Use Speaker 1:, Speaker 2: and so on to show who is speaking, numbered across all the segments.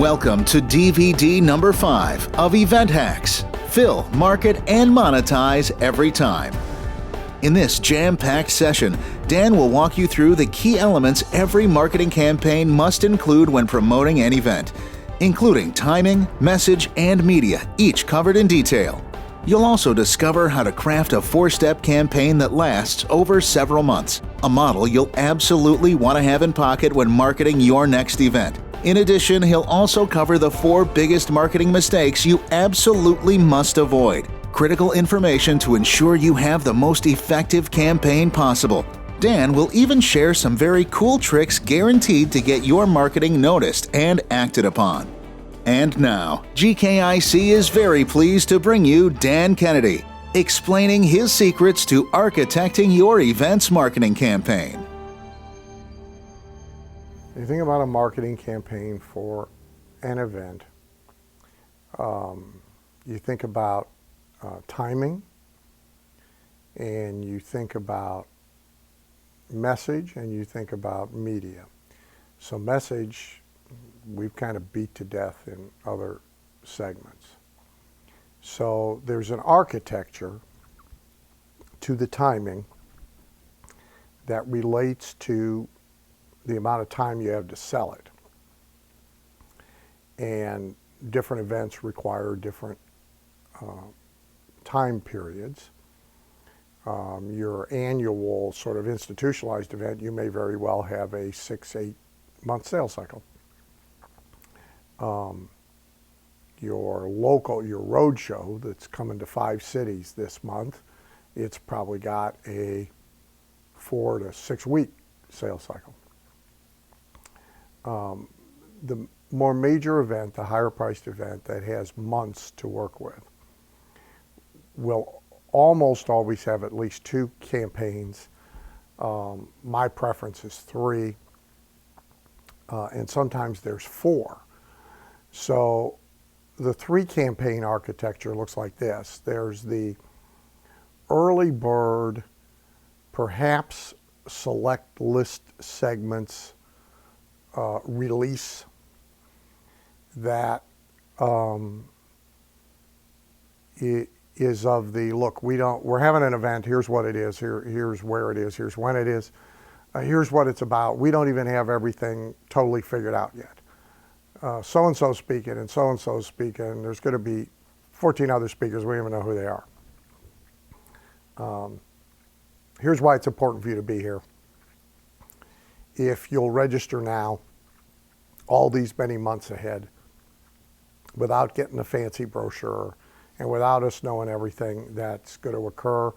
Speaker 1: Welcome to DVD number 5 of Event Hacks. Fill, market, and monetize every time. In this jam-packed session, Dan will walk you through the key elements every marketing campaign must include when promoting an event, including timing, message, and media, each covered in detail. You'll also discover how to craft a 4-step campaign that lasts over several months, a model you'll absolutely want to have in pocket when marketing your next event. In addition, he'll also cover the 4 biggest marketing mistakes you absolutely must avoid. Critical information to ensure you have the most effective campaign possible. Dan will even share some very cool tricks guaranteed to get your marketing noticed and acted upon. And now, GKIC is very pleased to bring you Dan Kennedy, explaining his secrets to architecting your event's marketing campaign.
Speaker 2: You think about a marketing campaign for an event, you think about timing, and you think about message, and you think about media. So message, we've kind of beat to death in other segments. So there's an architecture to the timing that relates to the amount of time you have to sell it. And different events require different time periods. Your annual sort of institutionalized event, you may very well have a 6-8 month sales cycle. Your road show that's coming to 5 cities this month, it's probably got a 4 to 6 week sales cycle. The more major event, the higher priced event that has months to work with, will almost always have at least 2 campaigns. My preference is 3, and sometimes there's 4. So the 3 campaign architecture looks like this. There's the early bird, perhaps select list segments release that is of the, look, we're having an event, here's what it is, here's where it is, here's when it is, here's what it's about. We don't even have everything totally figured out yet. So-and-so speaking and so-and-so speaking, there's going to be 14 other speakers, we don't even know who they are. Here's why it's important for you to be here. If you'll register now, all these many months ahead, without getting a fancy brochure and without us knowing everything that's going to occur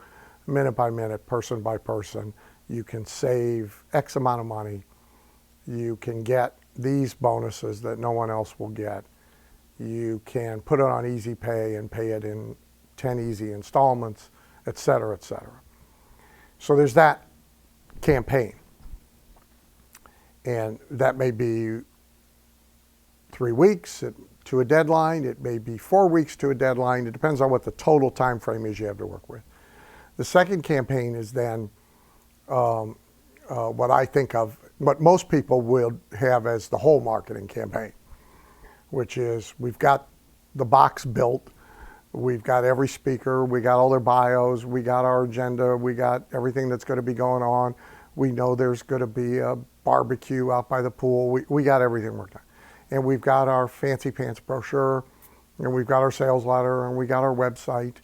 Speaker 2: minute by minute, person by person, you can save X amount of money. You can get these bonuses that no one else will get. You can put it on easy pay and pay it in 10 easy installments, et cetera, et cetera. So there's that campaign. And that may be 3 weeks to a deadline. It may be 4 weeks to a deadline. It depends on what the total time frame is you have to work with. The second campaign is then what I think of, what most people will have as the whole marketing campaign, which is we've got the box built, we've got every speaker, we got all their bios, we got our agenda, we got everything that's going to be going on. We know there's going to be a barbecue out by the pool. We got everything worked out. And we've got our fancy pants brochure, and we've got our sales letter, and we got our website,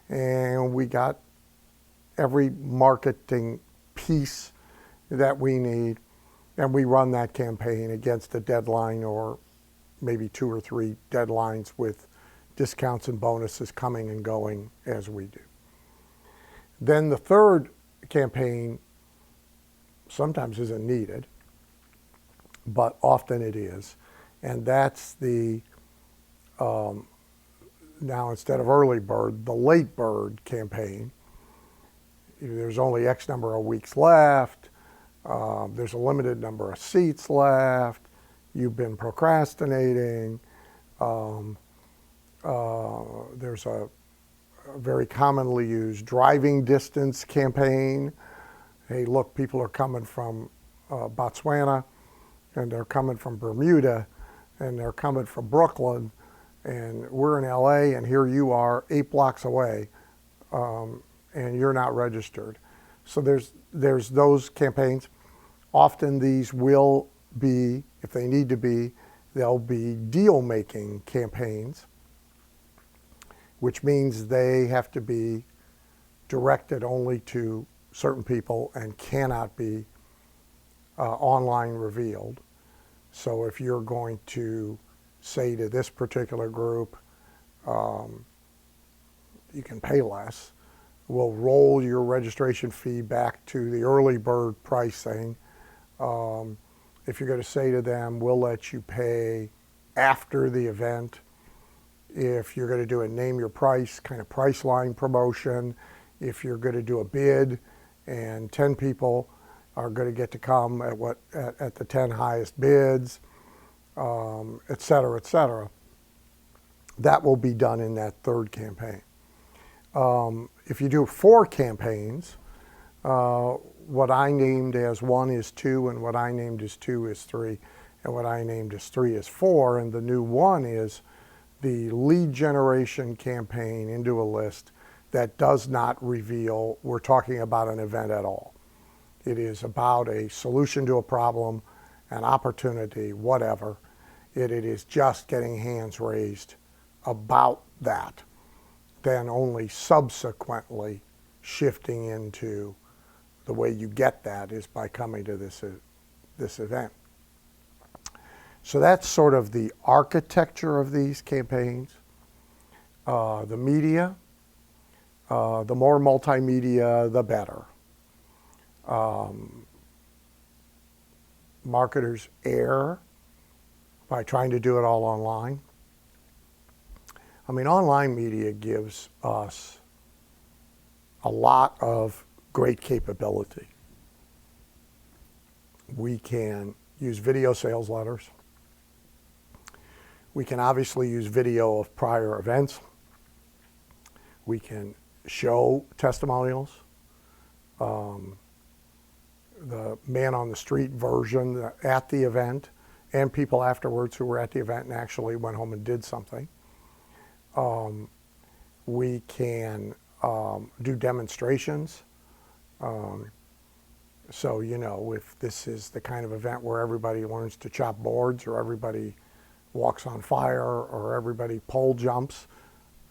Speaker 2: and we got every marketing piece that we need, and we run that campaign against a deadline or maybe 2 or 3 deadlines with discounts and bonuses coming and going as we do. Then the third campaign sometimes isn't needed, but often it is. And that's the, now instead of early bird, the late bird campaign. There's only X number of weeks left. There's a limited number of seats left. You've been procrastinating. There's a very commonly used driving distance campaign. Hey, look, people are coming from Botswana, and they're coming from Bermuda, and they're coming from Brooklyn, and we're in LA, and here you are 8 blocks away, and you're not registered. So there's those campaigns. Often these will be, if they need to be, they'll be deal-making campaigns, which means they have to be directed only to certain people and cannot be online revealed. So if you're going to say to this particular group, you can pay less, we'll roll your registration fee back to the early bird pricing. If you're going to say to them, we'll let you pay after the event. If you're going to do a name your price, kind of price line promotion, if you're going to do a bid and 10 people are going to get to come at the 10 highest bids, et cetera, et cetera. That will be done in that third campaign. If you do 4 campaigns, what I named as 1 is 2, and what I named as 2 is 3, and what I named as 3 is 4, and the new 1 is the lead generation campaign into a list that does not reveal we're talking about an event at all. It is about a solution to a problem, an opportunity, whatever. It is just getting hands raised about that, then only subsequently shifting into the way you get that is by coming to this event. So that's sort of the architecture of these campaigns. The media, the more multimedia, the better. Marketers err by trying to do it all online. I mean, online media gives us a lot of great capability. We can use video sales letters. We can obviously use video of prior events. We can show testimonials. The man on the street version at the event, and people afterwards who were at the event and actually went home and did something. We can do demonstrations. So, you know, if this is the kind of event where everybody learns to chop boards, or everybody walks on fire, or everybody pole jumps,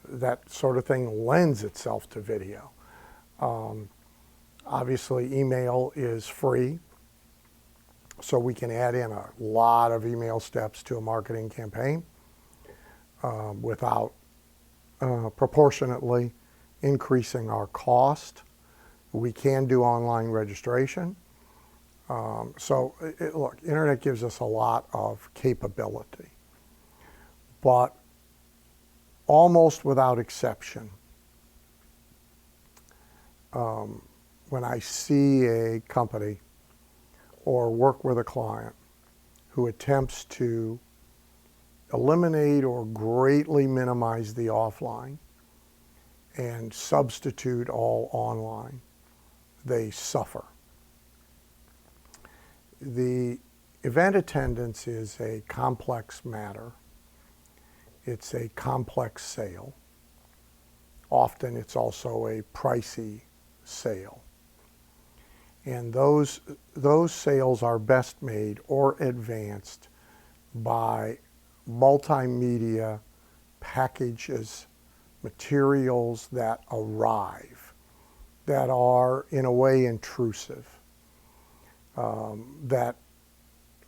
Speaker 2: that sort of thing lends itself to video. Obviously, email is free, so we can add in a lot of email steps to a marketing campaign without proportionately increasing our cost. We can do online registration. Look, internet gives us a lot of capability, but almost without exception, when I see a company or work with a client who attempts to eliminate or greatly minimize the offline and substitute all online, they suffer. The event attendance is a complex matter. It's a complex sale. Often it's also a pricey sale. And those sales are best made or advanced by multimedia packages, materials that arrive, that are in a way intrusive, that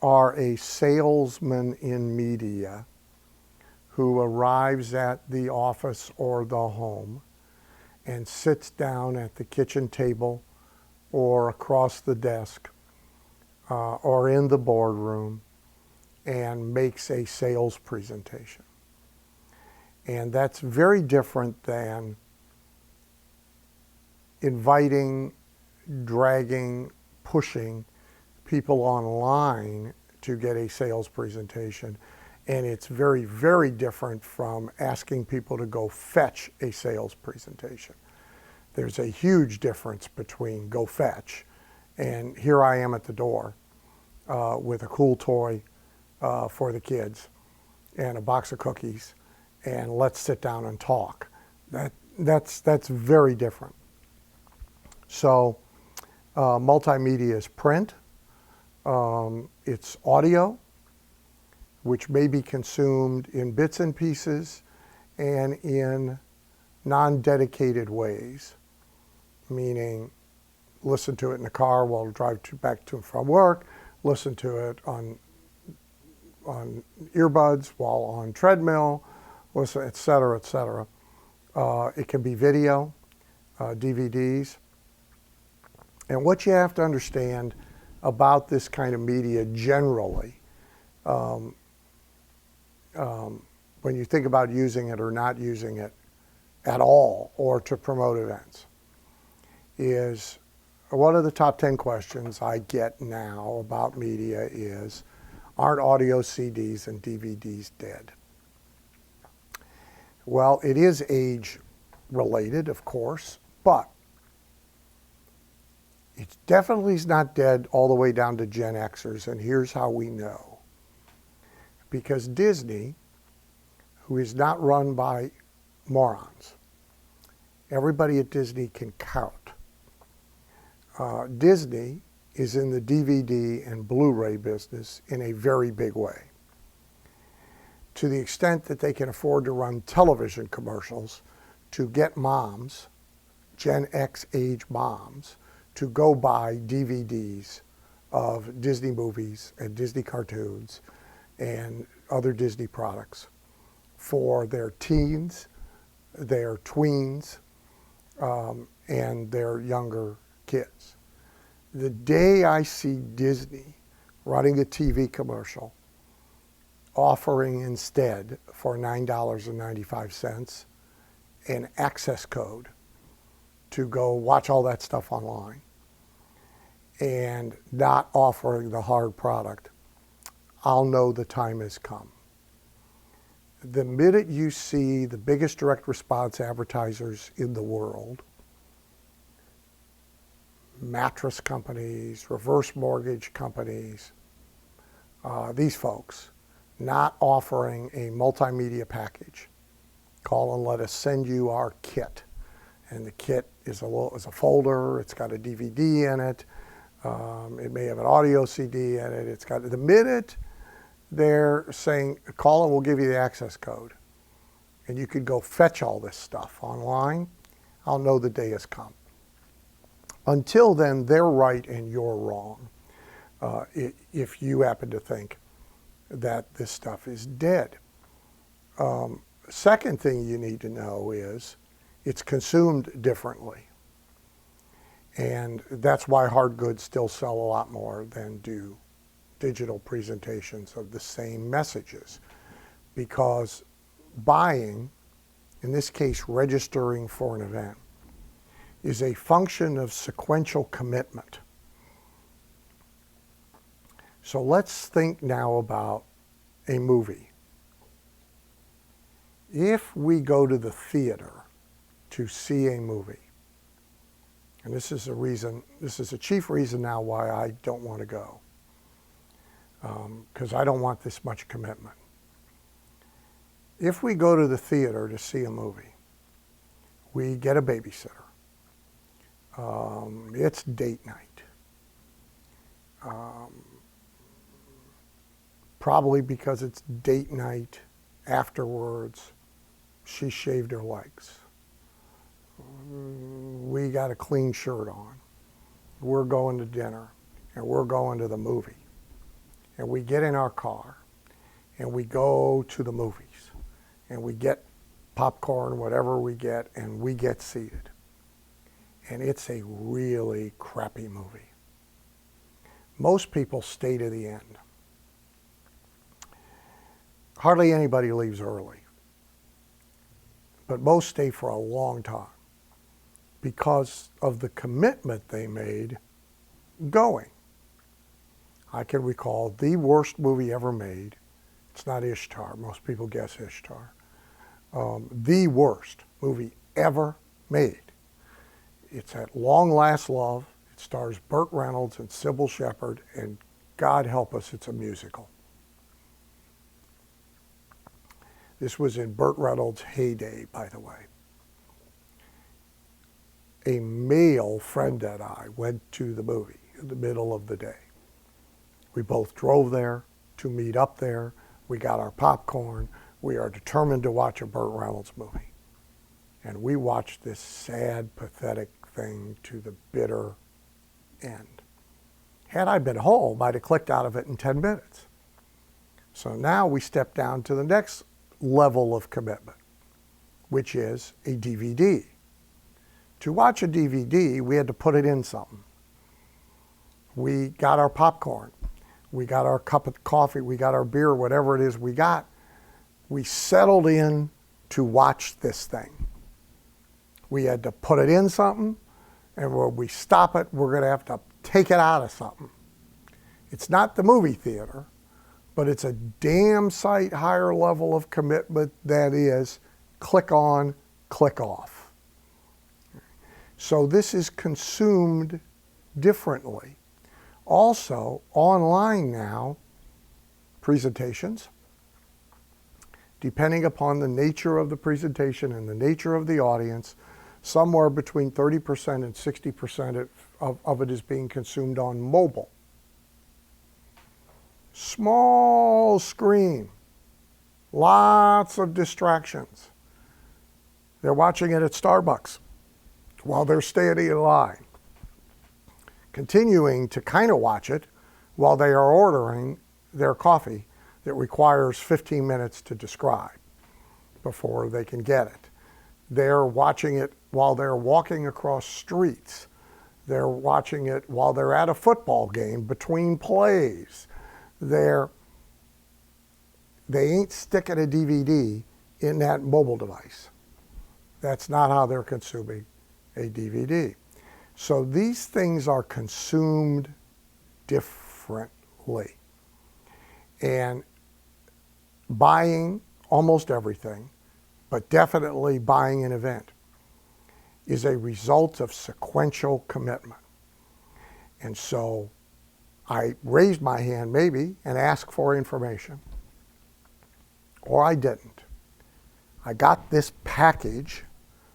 Speaker 2: are a salesman in media who arrives at the office or the home and sits down at the kitchen table or across the desk or in the boardroom and makes a sales presentation. And that's very different than inviting, dragging, pushing people online to get a sales presentation. And it's very, very different from asking people to go fetch a sales presentation. There's a huge difference between go fetch and here I am at the door with a cool toy for the kids, and a box of cookies and let's sit down and talk. That's very different. So multimedia is print, it's audio, which may be consumed in bits and pieces and in non-dedicated ways, meaning listen to it in the car while I drive back to and from work, listen to it on earbuds while on treadmill, listen, et cetera, et cetera. It can be video, DVDs. And what you have to understand about this kind of media generally, when you think about using it or not using it at all or to promote events, is one of the top 10 questions I get now about media is, aren't audio CDs and DVDs dead? Well, it is age related, of course, but it definitely is not dead all the way down to Gen Xers, and here's how we know. Because Disney, who is not run by morons, everybody at Disney can count. Disney is in the DVD and Blu-ray business in a very big way, to the extent that they can afford to run television commercials to get moms, Gen X age moms, to go buy DVDs of Disney movies and Disney cartoons and other Disney products for their teens, their tweens, and their younger kids. The day I see Disney running a TV commercial offering instead for $9.95 an access code to go watch all that stuff online and not offering the hard product, I'll know the time has come. The minute you see the biggest direct response advertisers in the world, mattress companies, reverse mortgage companies, these folks not offering a multimedia package, call and let us send you our kit. And the kit is a folder, it's got a DVD in it, it may have an audio CD in it, it's got, the minute they're saying, call and we'll give you the access code, and you could go fetch all this stuff online, I'll know the day has come. Until then, they're right and you're wrong, if you happen to think that this stuff is dead. Second thing you need to know is it's consumed differently. And that's why hard goods still sell a lot more than do digital presentations of the same messages. Because buying, in this case registering for an event, is a function of sequential commitment. So let's think now about a movie. If we go to the theater to see a movie, and this is a chief reason now why I don't want to go, because I don't want this much commitment. If we go to the theater to see a movie, we get a babysitter. It's date night. Probably because it's date night, afterwards, she shaved her legs. We got a clean shirt on. We're going to dinner, and we're going to the movie. And we get in our car, and we go to the movies, and we get popcorn, whatever we get, and we get seated. And it's a really crappy movie. Most people stay to the end. Hardly anybody leaves early. But most stay for a long time because of the commitment they made going. I can recall the worst movie ever made. It's not Ishtar. Most people guess Ishtar. The worst movie ever made. It's At Long Last Love. It stars Burt Reynolds and Sybil Shepherd, and God help us, it's a musical. This was in Burt Reynolds' heyday, by the way. A male friend and I went to the movie in the middle of the day. We both drove there to meet up there. We got our popcorn. We are determined to watch a Burt Reynolds movie. And we watched this sad, pathetic thing to the bitter end. Had I been home, I'd have clicked out of it in 10 minutes. So now we step down to the next level of commitment, which is a DVD. To watch a DVD, we had to put it in something. We got our popcorn. We got our cup of coffee. We got our beer, whatever it is we got. We settled in to watch this thing. We had to put it in something, and when we stop it, we're going to have to take it out of something. It's not the movie theater, but it's a damn sight higher level of commitment than is click on, click off. So this is consumed differently. Also, online now, presentations, depending upon the nature of the presentation and the nature of the audience, somewhere between 30% and 60% of it is being consumed on mobile. Small screen, lots of distractions. They're watching it at Starbucks while they're standing in line, continuing to kind of watch it while they are ordering their coffee that requires 15 minutes to describe before they can get it. They're watching it while they're walking across streets. They're watching it while they're at a football game between plays. They ain't sticking a DVD in that mobile device. That's not how they're consuming a DVD. So these things are consumed differently. And buying almost everything, but definitely buying an event, is a result of sequential commitment. And so I raised my hand maybe and asked for information, or I didn't. I got this package,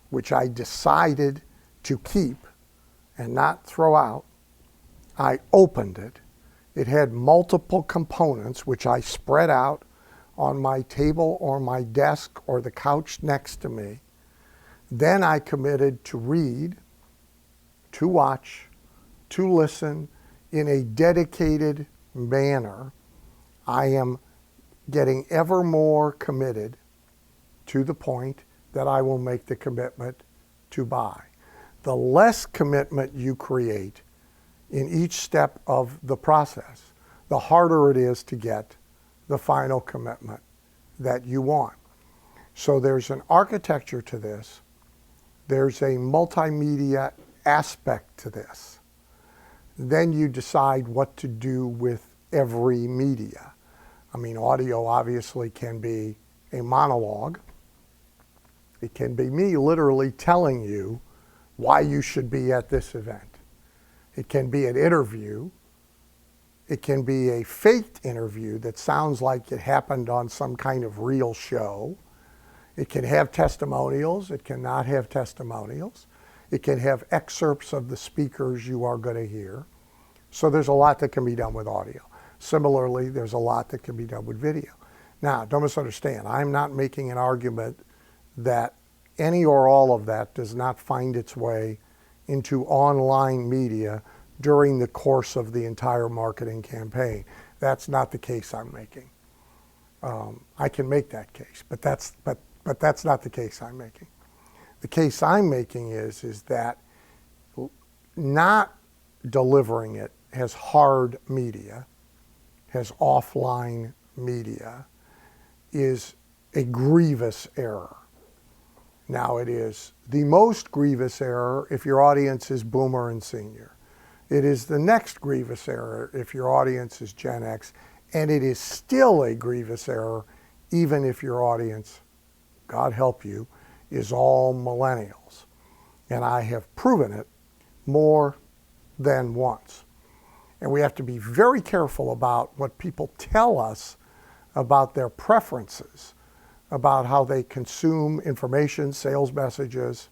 Speaker 2: which I decided to keep and not throw out. I opened it. It had multiple components, which I spread out on my table or my desk or the couch next to me. Then I committed to read, to watch, to listen in a dedicated manner. I am getting ever more committed to the point that I will make the commitment to buy. The less commitment you create in each step of the process, the harder it is to get the final commitment that you want. So there's an architecture to this. There's a multimedia aspect to this. Then you decide what to do with every media. I mean, audio obviously can be a monologue. It can be me literally telling you why you should be at this event. It can be an interview. It can be a faked interview that sounds like it happened on some kind of real show. It can have testimonials. It cannot have testimonials. It can have excerpts of the speakers you are going to hear. So there's a lot that can be done with audio. Similarly, there's a lot that can be done with video. Now, don't misunderstand. I'm not making an argument that any or all of that does not find its way into online media during the course of the entire marketing campaign. That's not the case I'm making. I can make that case, but that's not the case I'm making. The case I'm making is that not delivering it as hard media, as offline media, is a grievous error. Now, it is the most grievous error if your audience is boomer and senior. It is the next grievous error if your audience is Gen X, and it is still a grievous error even if your audience, God help you, is all millennials. And I have proven it more than once. And we have to be very careful about what people tell us about their preferences, about how they consume information, sales messages,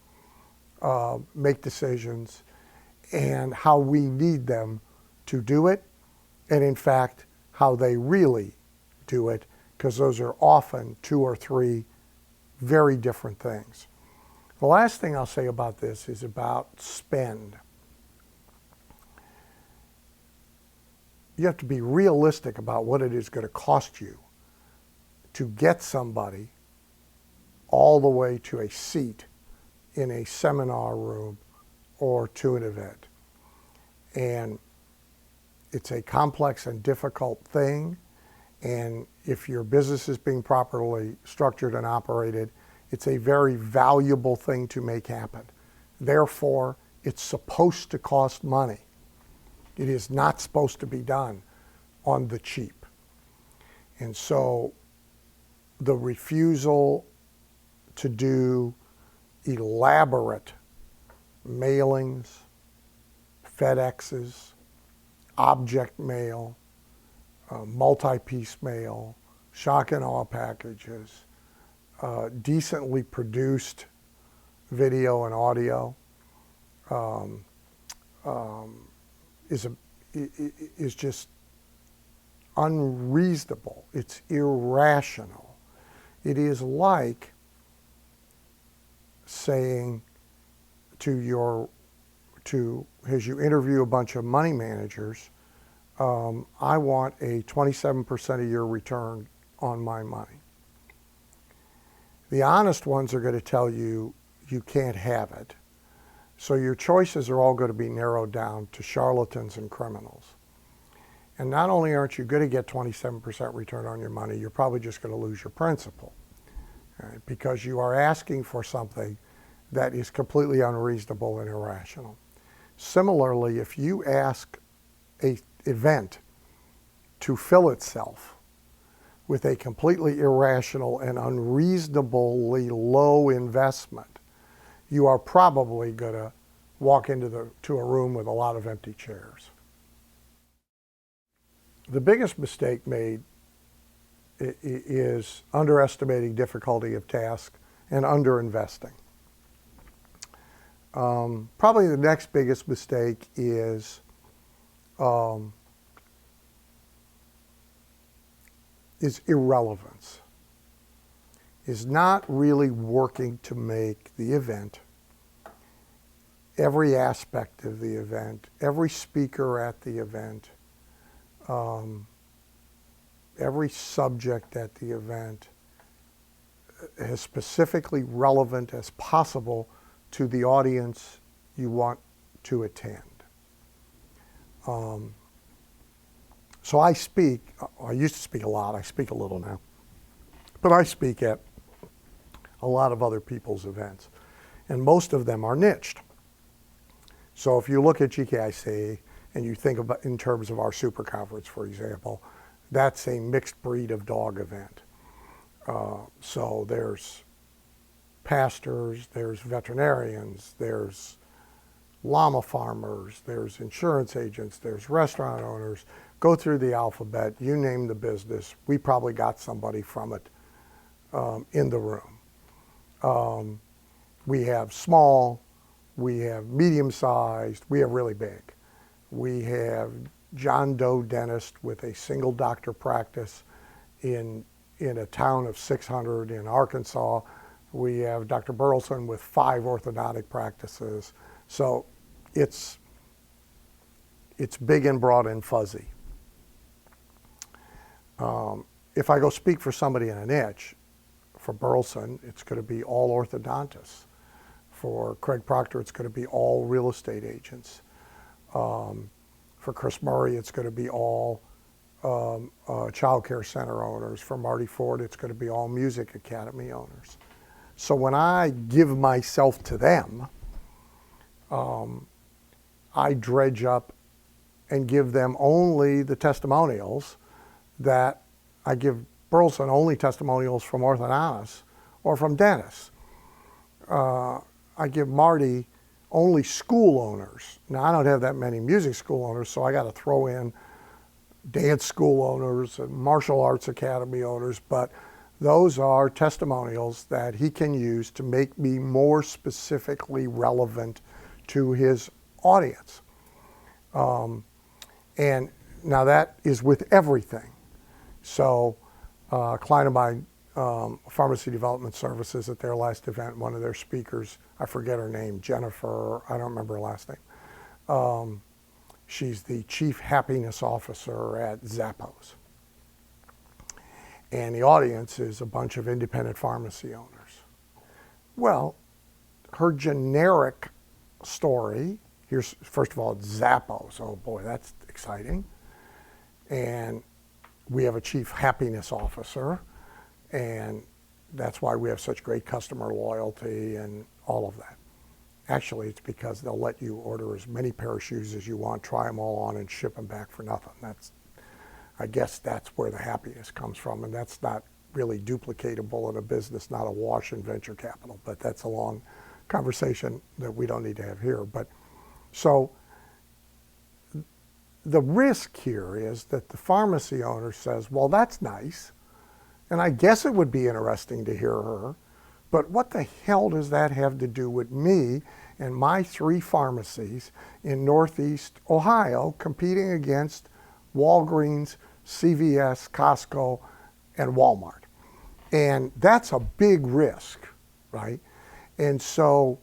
Speaker 2: make decisions, and how we need them to do it, and in fact, how they really do it, because those are often two or three very different things. The last thing I'll say about this is about spend. You have to be realistic about what it is going to cost you to get somebody all the way to a seat in a seminar room or to an event. And it's a complex and difficult thing. And if your business is being properly structured and operated, it's a very valuable thing to make happen. Therefore, it's supposed to cost money. It is not supposed to be done on the cheap. And so the refusal to do elaborate mailings, FedExes, object mail, multi-piece mail, shock and awe packages, decently produced video and audio is just unreasonable. It's irrational. It is like saying as you interview a bunch of money managers, I want a 27% a year return on my money. The honest ones are going to tell you you can't have it. So your choices are all going to be narrowed down to charlatans and criminals. And not only aren't you going to get 27% return on your money, you're probably just going to lose your principal, right? Because you are asking for something that is completely unreasonable and irrational. Similarly, if you ask an event to fill itself with a completely irrational and unreasonably low investment, you are probably going to walk into a room with a lot of empty chairs. The biggest mistake made is underestimating difficulty of task and underinvesting. Probably the next biggest mistake is irrelevance, is not really working to make the event, every aspect of the event, every speaker at the event, every subject at the event as specifically relevant as possible to the audience you want to attend. So I used to speak a lot, I speak a little now, but I speak at a lot of other people's events, and most of them are niched. So if you look at GKIC and you think about in terms of our super conference, for example, that's a mixed breed of dog event. So there's pastors, there's veterinarians, there's llama farmers, there's insurance agents, there's restaurant owners. Go through the alphabet, you name the business, we probably got somebody from it in the room. We have small, we have medium-sized, we have really big. We have John Doe dentist with a single doctor practice in a town of 600 in Arkansas. We have Dr. Burleson with 5 orthodontic practices. So it's big and broad and fuzzy. If I go speak for somebody in a niche, for Burleson, it's going to be all orthodontists. For Craig Proctor, it's going to be all real estate agents. For Chris Murray, it's going to be all child care center owners. For Marty Ford, it's going to be all music academy owners. So when I give myself to them, I dredge up and give them only the testimonials that I give Burleson only testimonials from orthodontists or from dentists. I give Marty only school owners. Now, I don't have that many music school owners, so I got to throw in dance school owners and martial arts academy owners, but Those are testimonials that he can use to make me more specifically relevant to his audience. And now that is with everything. So a client of mine, Pharmacy Development Services, at their last event, one of their speakers, I forget her name, Jennifer, I don't remember her last name. She's the Chief Happiness Officer at Zappos. And the audience is a bunch of independent pharmacy owners. Well, her generic story, here's, first of all, it's Zappos. Oh boy, that's exciting. And we have a Chief Happiness Officer, and that's why we have such great customer loyalty and all of that. Actually, it's because they'll let you order as many pair of shoes as you want, try them all on, and ship them back for nothing. I guess that's where the happiness comes from, and that's not really duplicatable in a business, not a wash in venture capital, but that's a long conversation that we don't need to have here. But so the risk here is that the pharmacy owner says, well, that's nice, and I guess it would be interesting to hear her, but what the hell does that have to do with me and my 3 pharmacies in Northeast Ohio competing against Walgreens, CVS, Costco, and Walmart? And that's a big risk, right? And so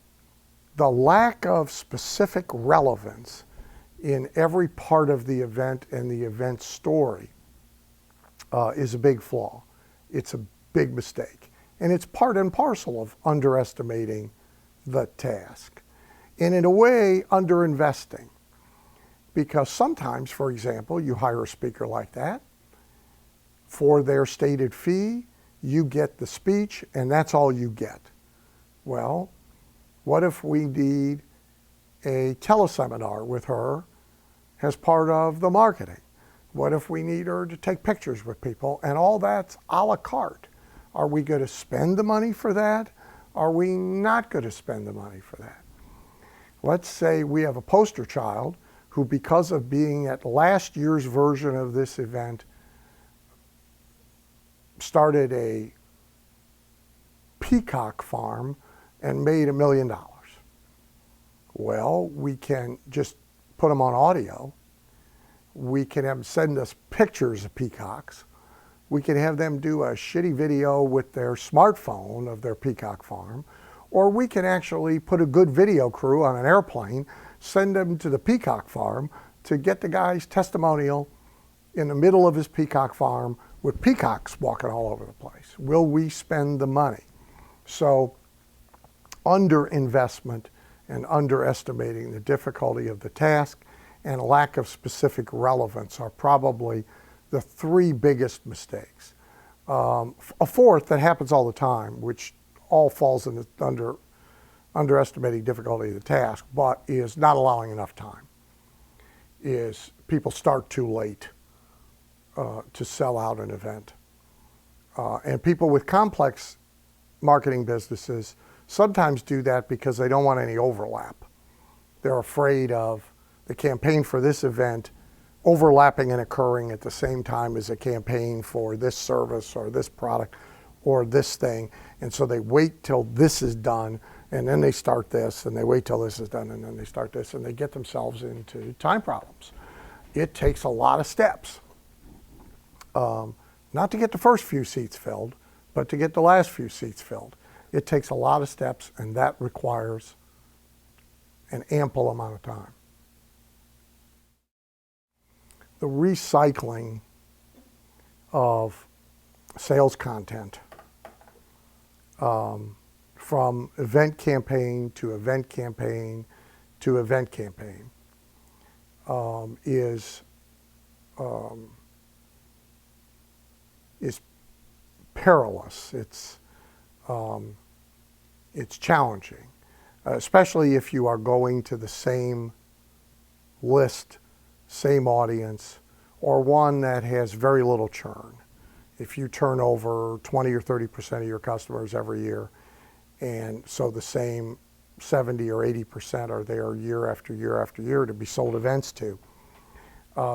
Speaker 2: the lack of specific relevance in every part of the event and the event story is a big flaw. It's a big mistake. And it's part and parcel of underestimating the task. And in a way, underinvesting. Because sometimes, for example, you hire a speaker like that. For their stated fee, you get the speech, and that's all you get. Well, what if we need a teleseminar with her as part of the marketing? What if we need her to take pictures with people? And all that's a la carte. Are we going to spend the money for that? Are we not going to spend the money for that? Let's say we have a poster child who, because of being at last year's version of this event, started a peacock farm and made $1 million. Well, we can just put them on audio. We can have them send us pictures of peacocks. We can have them do a shitty video with their smartphone of their peacock farm. Or we can actually put a good video crew on an airplane, send them to the peacock farm to get the guy's testimonial in the middle of his peacock farm with peacocks walking all over the place. Will we spend the money? So underinvestment and underestimating the difficulty of the task and a lack of specific relevance are probably the 3 biggest mistakes. A fourth that happens all the time, which all falls in the underestimating difficulty of the task, but is not allowing enough time, is people start too late to sell out an event. And people with complex marketing businesses sometimes do that because they don't want any overlap. They're afraid of the campaign for this event overlapping and occurring at the same time as a campaign for this service or this product or this thing. And so they wait till this is done, and then they start this, and they wait till this is done, and then they start this, and they get themselves into time problems. It takes a lot of steps. Not to get the first few seats filled, but to get the last few seats filled. It takes a lot of steps, and that requires an ample amount of time. The recycling of sales content from event campaign to event campaign to event campaign is perilous. It's challenging, especially if you are going to the same list, same audience, or one that has very little churn. If you turn over 20 or 30% of your customers every year, and so the same 70 or 80% are there year after year after year to be sold events to,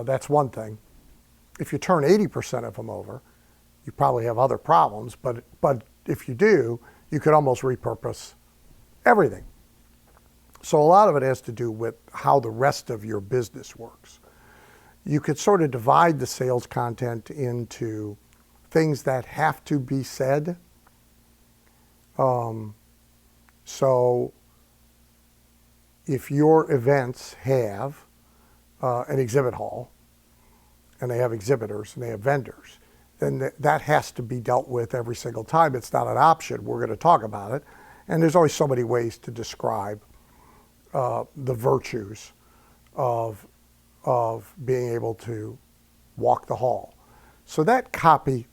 Speaker 2: that's one thing. If you turn 80% of them over, you probably have other problems, but if you do, you could almost repurpose everything. So a lot of it has to do with how the rest of your business works. You could sort of divide the sales content into things that have to be said. So if your events have an exhibit hall, and they have exhibitors and they have vendors, then that has to be dealt with every single time. It's not an option. We're going to talk about it. And there's always so many ways to describe the virtues of being able to walk the hall. So that copy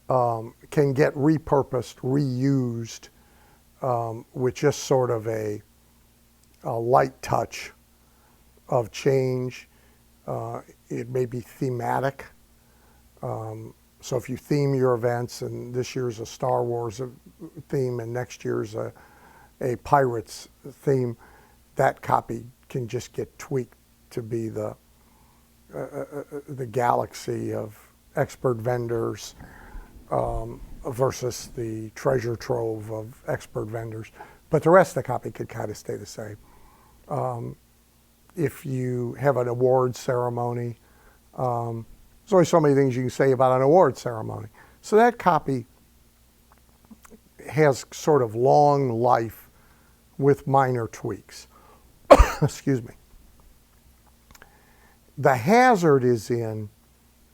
Speaker 2: can get repurposed, reused with just sort of a light touch of change. It may be thematic. So if you theme your events, and this year's a Star Wars theme and next year's a Pirates theme, that copy can just get tweaked to be the galaxy of expert vendors versus the treasure trove of expert vendors. But the rest of the copy could kind of stay the same. If you have an award ceremony, there's only so many things you can say about an award ceremony. So that copy has sort of long life with minor tweaks. Excuse me. The hazard is in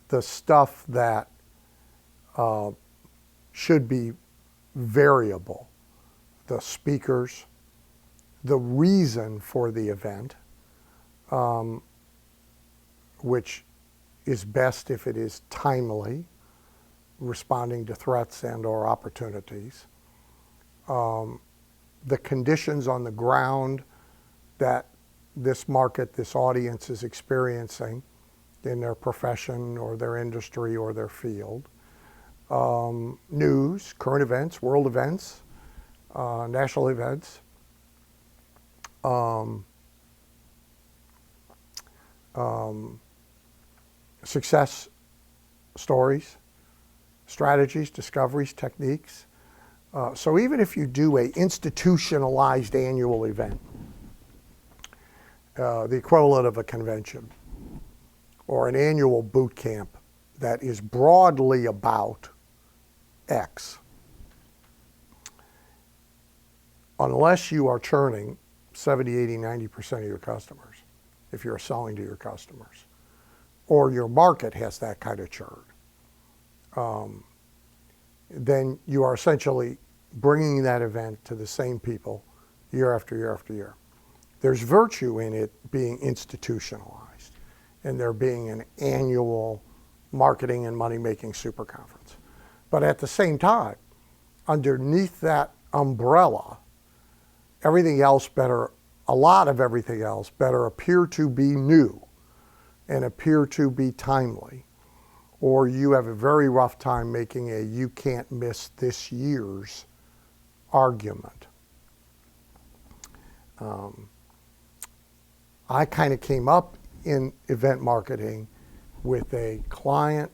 Speaker 2: the stuff that should be variable. The speakers, the reason for the event, which is best if it is timely, responding to threats and or opportunities. The conditions on the ground that this market, this audience is experiencing in their profession or their industry or their field. News, current events, world events, national events. Success stories, strategies, discoveries, techniques. So even if you do a institutionalized annual event, the equivalent of a convention, or an annual boot camp that is broadly about X, unless you are churning 70, 80, 90% of your customers, if you're selling to your customers, or your market has that kind of churn, then you are essentially bringing that event to the same people year after year after year. There's virtue in it being institutionalized and there being an annual marketing and money-making super conference. But at the same time, underneath that umbrella, everything else better, a lot of everything else better appear to be new and appear to be timely, or you have a very rough time making a you can't miss this year's argument. I kind of came up in event marketing with a client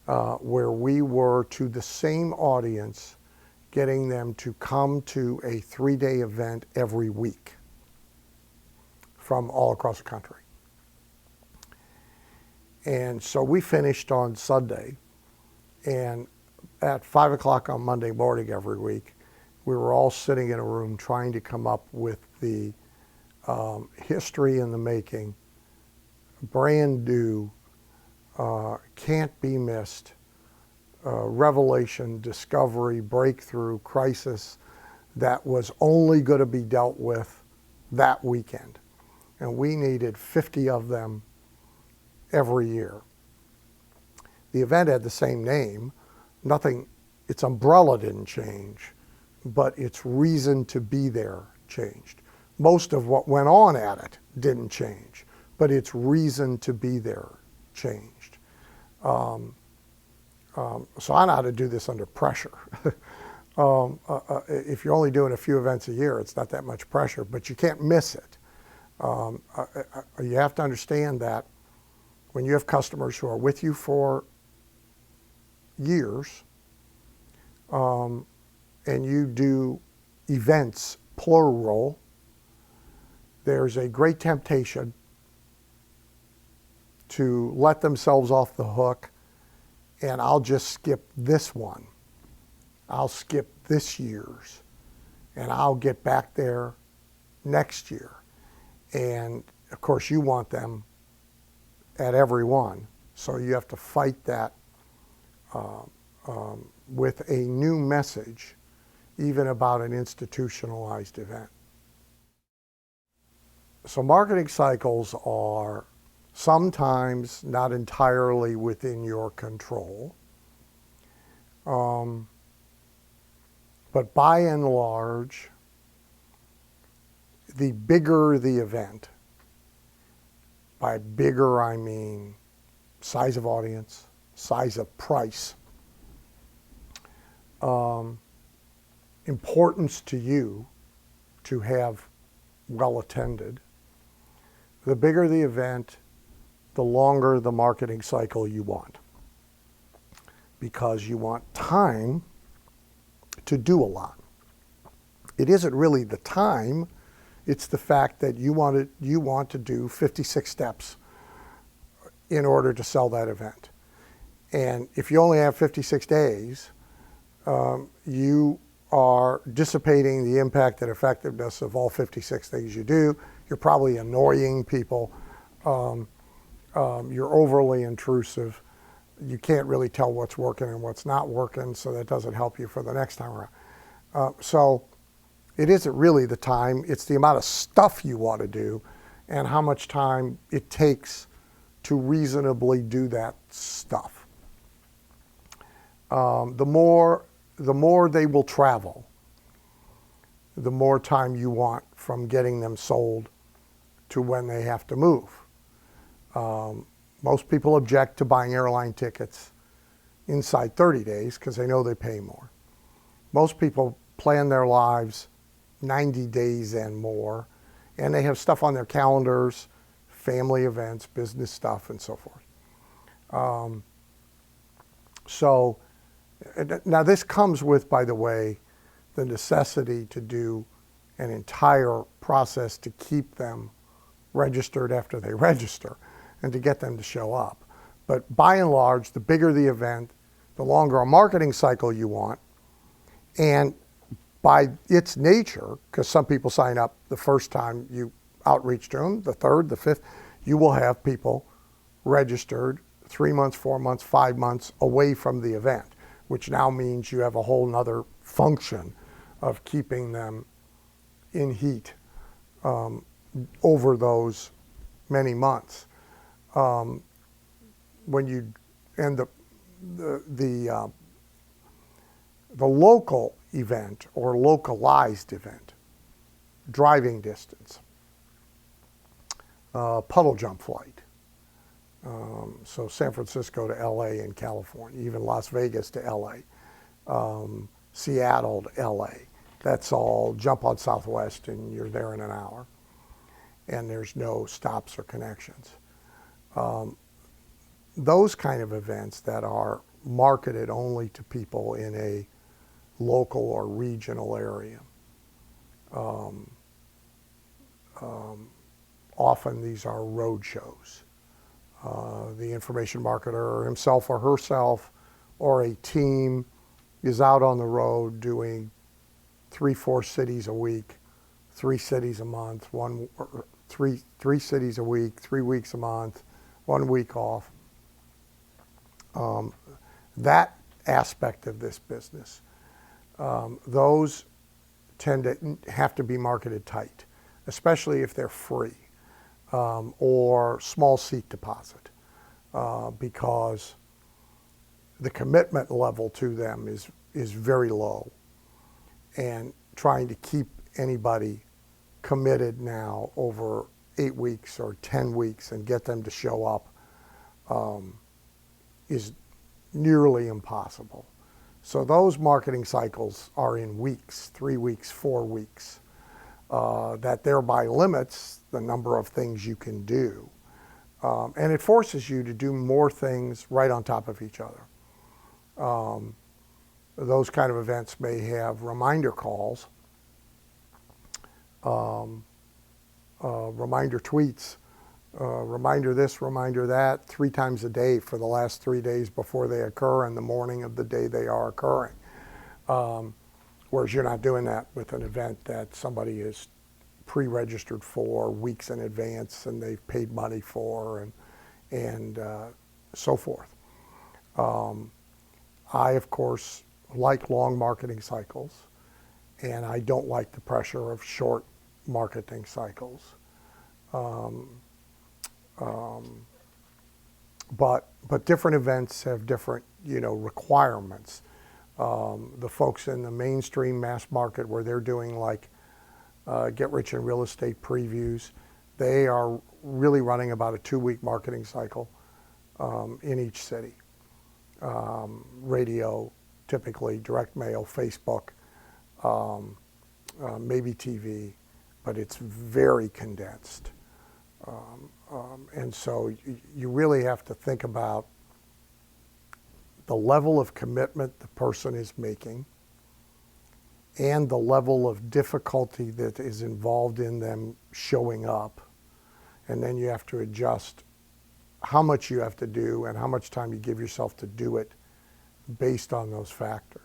Speaker 2: where we were to the same audience, getting them to come to a 3-day event every week from all across the country. And so we finished on Sunday, and at 5 o'clock on Monday morning every week, we were all sitting in a room trying to come up with the history in the making, brand new, can't be missed, revelation, discovery, breakthrough, crisis that was only going to be dealt with that weekend. And we needed 50 of them every year. The event had the same name. Nothing, its umbrella didn't change, but its reason to be there changed. Most of what went on at it didn't change, but its reason to be there changed. So I know how to do this under pressure. If you're only doing a few events a year, it's not that much pressure, but you can't miss it. You have to understand that when you have customers who are with you for years, and you do events, plural, there's a great temptation to let themselves off the hook, and I'll just skip this one. I'll skip this year's, and I'll get back there next year. And of course, you want them at every one, so you have to fight that with a new message, even about an institutionalized event. So marketing cycles are sometimes not entirely within your control, but by and large, the bigger the event, by bigger I mean size of audience, size of price, importance to you to have well attended, the bigger the event, the longer the marketing cycle you want, because you want time to do a lot. It isn't really the time, it's the fact that you want to do 56 steps in order to sell that event. And if you only have 56 days, you are dissipating the impact and effectiveness of all 56 things you do. You're probably annoying people. You're overly intrusive. You can't really tell what's working and what's not working, so that doesn't help you for the next time around. So it isn't really the time, it's the amount of stuff you want to do and how much time it takes to reasonably do that stuff. The more they will travel, the more time you want from getting them sold to when they have to move. Most people object to buying airline tickets inside 30 days because they know they pay more. Most people plan their lives 90 days and more, and they have stuff on their calendars, family events, business stuff, and so forth. So now this comes with, by the way, the necessity to do an entire process to keep them registered after they register and to get them to show up. But by and large, the bigger the event, the longer a marketing cycle you want, and by its nature, because some people sign up the first time you outreach to them, the third, the fifth, you will have people registered 3 months, 4 months, 5 months away from the event, which now means you have a whole nother function of keeping them in heat over those many months. When you and the local event or localized event, driving distance, puddle jump flight. So San Francisco to LA in California, even Las Vegas to LA, Seattle to LA. That's all jump on Southwest and you're there in an hour. And there's no stops or connections. Those kind of events that are marketed only to people in a local or regional area. Often these are road shows. The information marketer himself or herself or a team is out on the road doing 3-4 cities a week, 3 cities a month, three cities a week, 3 weeks a month, 1 week off. That aspect of this business, those tend to have to be marketed tight, especially if they're free or small seat deposit, because the commitment level to them is very low, and trying to keep anybody committed now over 8 weeks or 10 weeks and get them to show up is nearly impossible. So those marketing cycles are in weeks, 3 weeks, 4 weeks, that thereby limits the number of things you can do. And it forces you to do more things right on top of each other. Those kind of events may have reminder calls, reminder tweets, reminder this, reminder that, 3 times a day for the last 3 days before they occur and the morning of the day they are occurring. Whereas you're not doing that with an event that somebody is pre-registered for weeks in advance and they've paid money for and so forth. I, of course, like long marketing cycles, and I don't like the pressure of short marketing cycles. But different events have different, requirements. The folks in the mainstream mass market where they're doing like get rich in real estate previews, they are really running about a 2-week marketing cycle in each city. Radio, typically, direct mail, Facebook, maybe TV, but it's very condensed. And so you really have to think about the level of commitment the person is making and the level of difficulty that is involved in them showing up. And then you have to adjust how much you have to do and how much time you give yourself to do it based on those factors.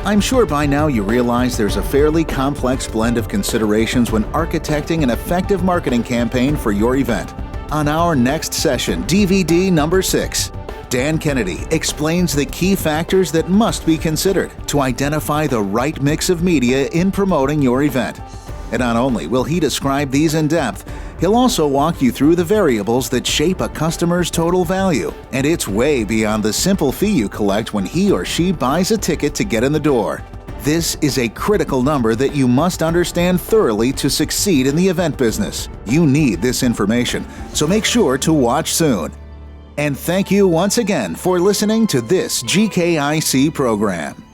Speaker 1: I'm sure by now you realize there's a fairly complex blend of considerations when architecting an effective marketing campaign for your event. On our next session, DVD number 6, Dan Kennedy explains the key factors that must be considered to identify the right mix of media in promoting your event. And not only will he describe these in depth, he'll also walk you through the variables that shape a customer's total value, and it's way beyond the simple fee you collect when he or she buys a ticket to get in the door. This is a critical number that you must understand thoroughly to succeed in the event business. You need this information, so make sure to watch soon. And thank you once again for listening to this GKIC program.